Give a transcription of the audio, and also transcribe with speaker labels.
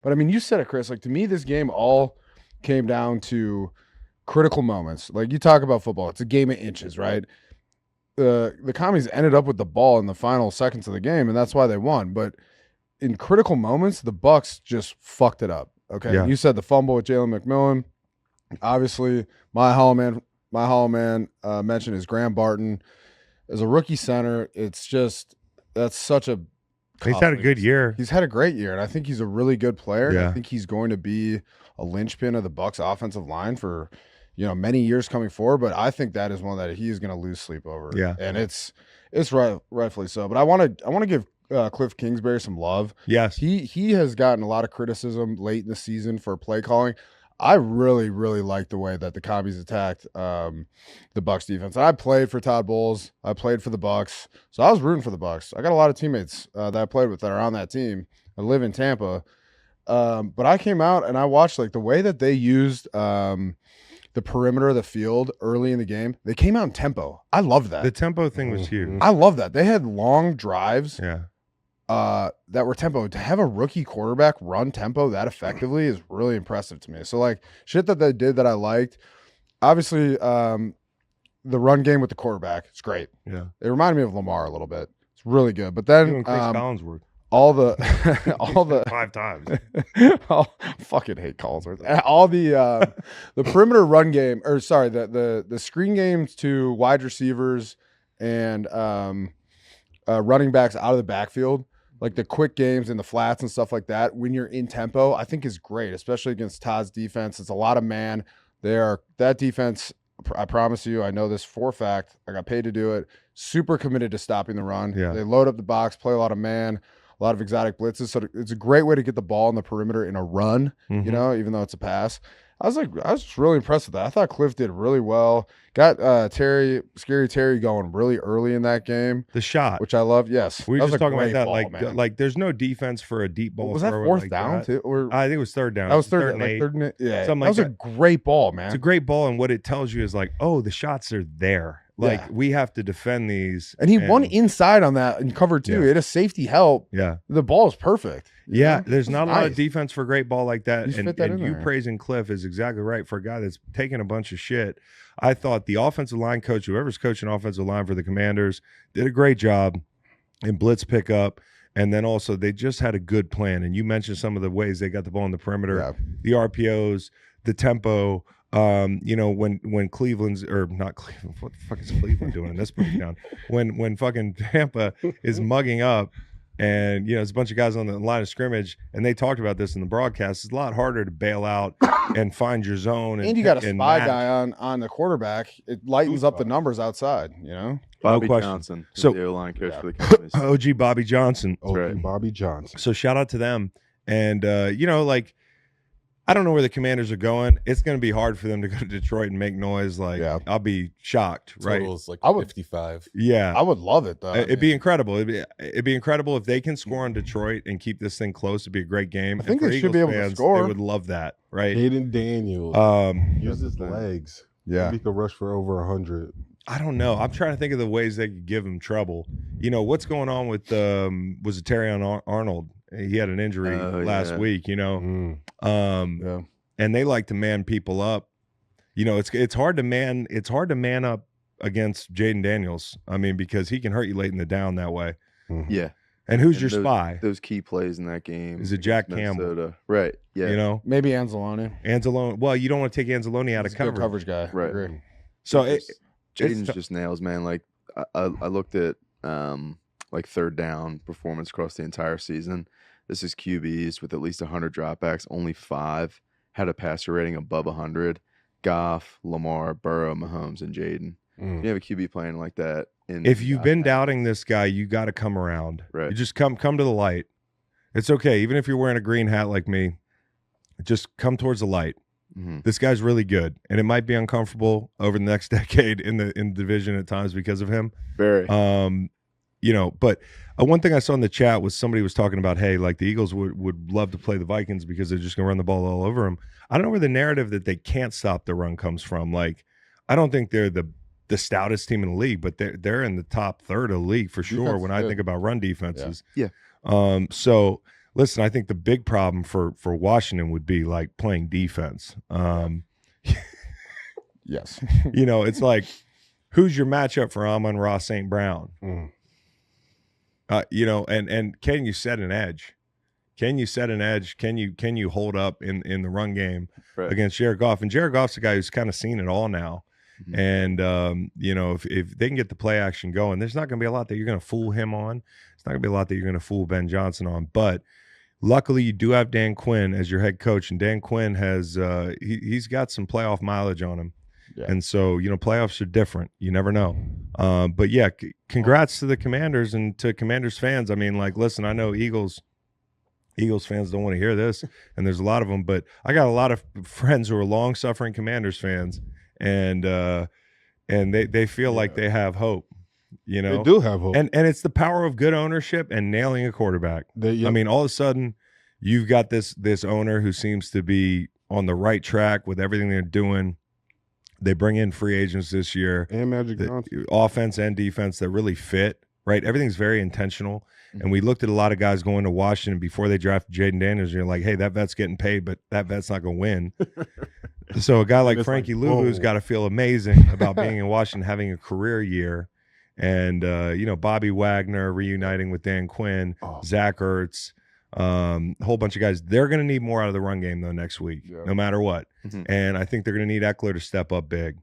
Speaker 1: But I mean, you said it, Chris. Like to me, this game all came down to critical moments. Like you talk about football, it's a game of inches, right? The commies ended up with the ball in the final seconds of the game, and that's why they won. But in critical moments, the Bucs just fucked it up. Okay,
Speaker 2: Yeah.
Speaker 1: you said the fumble with Jalen McMillan. Obviously, my Hollow Man mentioned is Graham Barton as a rookie center. It's just that's such a.
Speaker 2: He's had a good year.
Speaker 1: He's had a great year, and I think he's a really good player.
Speaker 2: Yeah.
Speaker 1: I think he's going to be a linchpin of the Bucs offensive line for many years coming forward. But I think that is one that he is going to lose sleep over.
Speaker 2: Yeah,
Speaker 1: and it's rightfully so. But I want to give Cliff Kingsbury some love.
Speaker 2: Yes,
Speaker 1: he has gotten a lot of criticism late in the season for play calling. I really, really like the way that the commies attacked the Bucs defense. And I played for Todd Bowles. I played for the Bucs, so I was rooting for the Bucs. I got a lot of teammates that I played with that are on that team. I live in Tampa, but I came out and I watched like the way that they used the perimeter of the field early in the game. They came out in tempo. I love that.
Speaker 2: The tempo thing was huge.
Speaker 1: I love that. They had long drives.
Speaker 2: Yeah.
Speaker 1: That were tempo. To have a rookie quarterback run tempo that effectively is really impressive to me. So like shit that they did that I liked. Obviously, the run game with the quarterback, it's great.
Speaker 2: Yeah.
Speaker 1: It reminded me of Lamar a little bit. It's really good. But then
Speaker 2: Chris Collinsworth.
Speaker 1: all the
Speaker 2: 5 times.
Speaker 1: Fucking hate Collinsworth. All the perimeter run game, or sorry, the screen games to wide receivers and running backs out of the backfield. Like the quick games in the flats and stuff like that, when you're in tempo, I think is great, especially against Todd's defense. It's a lot of man. That defense, I promise you, I know this for a fact. I got paid to do it. Super committed to stopping the run.
Speaker 2: Yeah.
Speaker 1: They load up the box, play a lot of man, a lot of exotic blitzes. So it's a great way to get the ball in the perimeter in a run, even though it's a pass. I was just really impressed with that. I thought Cliff did really well. Got Scary Terry going really early in that game.
Speaker 2: The shot,
Speaker 1: which I love. Yes,
Speaker 2: we were just talking about that.
Speaker 1: Ball,
Speaker 2: like there's no defense for a deep ball.
Speaker 1: Was that fourth down too? Or
Speaker 2: I think it was third down.
Speaker 1: That was
Speaker 2: third and 8.
Speaker 1: Yeah,
Speaker 2: that
Speaker 1: was a great ball, man.
Speaker 2: It's a great ball, and what it tells you is like, oh, the shots are there. Like we have to defend these.
Speaker 1: And he won inside on that and covered too. He had a safety help.
Speaker 2: Yeah,
Speaker 1: the ball is perfect.
Speaker 2: Yeah, there's not a lot of defense for a great ball like that. And you
Speaker 1: there.
Speaker 2: praising Cliff is exactly right for a guy that's taking a bunch of shit. I thought the offensive line coach, whoever's coaching offensive line for the Commanders, did a great job in blitz pickup. And then also they just had a good plan. And you mentioned some of the ways they got the ball in the perimeter, the RPOs, the tempo. When Cleveland's, or not Cleveland, what the fuck is Cleveland doing in this breakdown? When fucking Tampa is mugging up, and it's a bunch of guys on the line of scrimmage, and they talked about this in the broadcast. It's a lot harder to bail out and find your zone,
Speaker 1: and you got a spy guy on the quarterback. It lightens up the numbers outside.
Speaker 3: Bobby Johnson, the O-line coach for the Cowboys.
Speaker 2: OG Bobby Johnson.
Speaker 4: Bobby Johnson.
Speaker 2: So shout out to them, and I don't know where the Commanders are going. It's going to be hard for them to go to Detroit and make noise. I'll be shocked, right?
Speaker 4: Totals like 55.
Speaker 2: Yeah,
Speaker 1: I would love it though.
Speaker 2: It'd be incredible. It'd be incredible if they can score on Detroit and keep this thing close. It'd be a great game.
Speaker 1: I think they should be able to score.
Speaker 2: They would love that, right?
Speaker 4: Jayden Daniels uses his legs.
Speaker 1: Yeah,
Speaker 4: he could rush for over 100.
Speaker 2: I don't know. I'm trying to think of the ways they could give him trouble. What's going on with was it Terry Arnold? He had an injury last week, and they like to man people up. It's hard to man up against Jayden Daniels. I mean, because he can hurt you late in the down that way.
Speaker 3: Yeah.
Speaker 2: And who's your spy?
Speaker 3: Those key plays in that game.
Speaker 2: Is it Jack Campbell?
Speaker 3: Right. Yeah.
Speaker 1: Maybe Anzalone.
Speaker 2: Well, you don't want to take Anzalone out of coverage.
Speaker 1: Good coverage guy.
Speaker 3: Right.
Speaker 1: I agree.
Speaker 2: So
Speaker 3: Jayden's just nails, man. Like I looked at like third down performance across the entire season. This is QBs with at least 100 dropbacks. Only 5 had a passer rating above 100. Goff, Lamar, Burrow, Mahomes, and Jayden. You have a QB playing like that.
Speaker 2: If you've been doubting this guy, you got to come around.
Speaker 3: Right.
Speaker 2: You just come to the light. It's okay. Even if you're wearing a green hat like me, just come towards the light. This guy's really good, and it might be uncomfortable over the next decade in the division at times because of him.
Speaker 3: Very.
Speaker 2: But one thing I saw in the chat was somebody was talking about, hey, like the Eagles would love to play the Vikings because they're just going to run the ball all over them. I don't know where the narrative that they can't stop the run comes from. Like, I don't think they're the stoutest team in the league, but they're in the top third of the league for sure when I think about run defenses.
Speaker 3: Yeah.
Speaker 2: So listen, I think the big problem for Washington would be like playing defense.
Speaker 1: Yes.
Speaker 2: You know, it's like, who's your matchup for Amon-Ra St. Brown? You know, and can you set an edge? Can you set an edge? Can you hold up in the run game against Jared Goff? And Jared Goff's a guy who's kind of seen it all now. And you know, if they can get the play action going, there's not going to be a lot that you're going to fool him on. It's not going to be a lot that you're going to fool Ben Johnson on. But luckily, you do have Dan Quinn as your head coach, and Dan Quinn has he's got some playoff mileage on him. Yeah. And so, you know, playoffs are different. You never know. But yeah, congrats to the Commanders and to Commanders fans. I mean, like, listen, I know Eagles fans don't want to hear this, and there's a lot of them, but I got a lot of friends who are long-suffering Commanders fans, and they feel like they have hope. You know,
Speaker 4: they do have hope,
Speaker 2: and it's the power of good ownership and nailing a quarterback. I mean, all of a sudden, you've got this owner who seems to be on the right track with everything they're doing. They bring in free agents this year,
Speaker 4: and Magic Johnson,
Speaker 2: offense and defense that really fit. Right, everything's very intentional. And we looked at a lot of guys going to Washington before they drafted Jayden Daniels. And you're like, hey, that vet's getting paid, but that vet's not going to win. So a guy like Frankie Louvu's got to feel amazing about being in Washington, having a career year. And, you know, Bobby Wagner reuniting with Dan Quinn, Zach Ertz, a whole bunch of guys. They're going to need more out of the run game, though, next week, no matter what. And I think they're going to need Eckler to step up big.